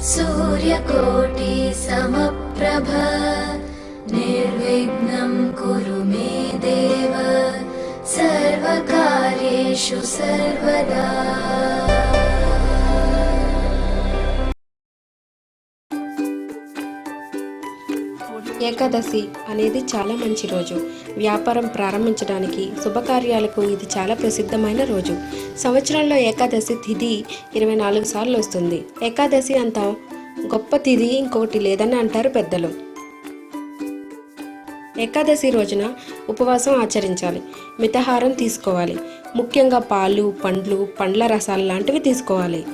सूर्यकोटि समप्रभ निर्विघ्नं कुरु मे देव सर्वकार्येषु सर्वदा। ఏకాదశి అనేది చాలా మంచి రోజు. వ్యాపారం ప్రారంభించడానికి, శుభకార్యాలకు ఇది చాలా ప్రసిద్ధమైన రోజు. సంవత్సరంలో ఏకాదశి తిథి 24 సార్లు వస్తుంది. ఏకాదశి అంత గొప్ప తిథి ఇంకొకటి లేదని అంటారు పెద్దలు. ఏకాదశి రోజున ఉపవాసం ఆచరించాలి. మితాహారం తీసుకోవాలి. ముఖ్యంగా పాలు, పండ్లు, పండ్ల రసాలు లాంటివి తీసుకోవాలి.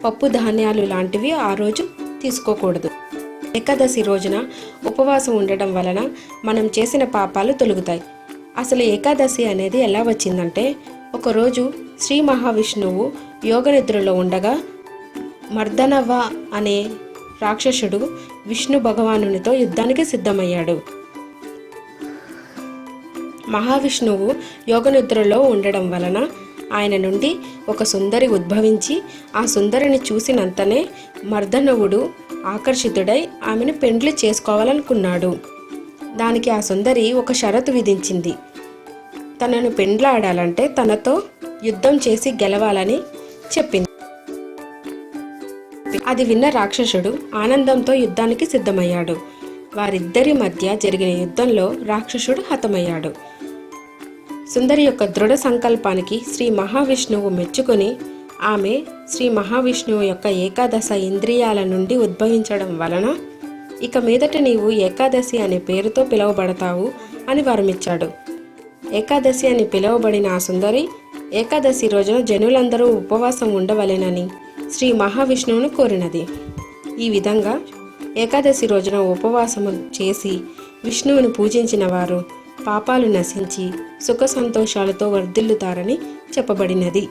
పప్పు ధాన్యాలు లాంటివి ఆ రోజు తీసుకోకూడదు. ఏకాదశి రోజున ఉపవాసం ఉండడం వలన మనం చేసిన పాపాలు తొలగుతాయి. అసలు ఏకాదశి అనేది ఎలా వచ్చిందంటే, ఒకరోజు శ్రీ మహావిష్ణువు యోగ నిద్రలో ఉండగా మర్దనవ అనే రాక్షసుడు విష్ణు భగవానునితో యుద్ధానికి సిద్ధమయ్యాడు. మహావిష్ణువు యోగ నిద్రలో ఉండడం వలన ఆయన నుండి ఒక సుందరి ఉద్భవించి ఆ సుందరిని చూసినంతనే మర్దనవుడు ఆకర్షితుడై ఆమెను పెండ్లి చేసుకోవాలనుకున్నాడు. దానికి ఆ సుందరి ఒక షరతు విధించింది. తనను పెండ్లాడాలంటే తనతో యుద్ధం చేసి గెలవాలని చెప్పింది. అది విన్న రాక్షసుడు ఆనందంతో యుద్ధానికి సిద్ధమయ్యాడు. వారిద్దరి మధ్య జరిగిన యుద్ధంలో రాక్షసుడు హతమయ్యాడు. సుందరి యొక్క దృఢ సంకల్పానికి శ్రీ మహావిష్ణువు మెచ్చుకొని ఆమె శ్రీ మహావిష్ణువు యొక్క ఏకాదశ ఇంద్రియాల నుండి ఉద్భవించడం వలన ఇక మీదట నీవు ఏకాదశి అనే పేరుతో పిలువబడతావు అని వరమిచ్చాడు. ఏకాదశి అని పిలువబడిన ఆ సుందరి ఏకాదశి రోజున జనులందరూ ఉపవాసం ఉండవలెనని శ్రీ మహావిష్ణువును కోరినది. ఈ విధంగా ఏకాదశి రోజున ఉపవాసము చేసి విష్ణువును పూజించిన వారు పాపాలు నశించి సుఖ సంతోషాలతో వర్ధిల్లుతారని చెప్పబడినది.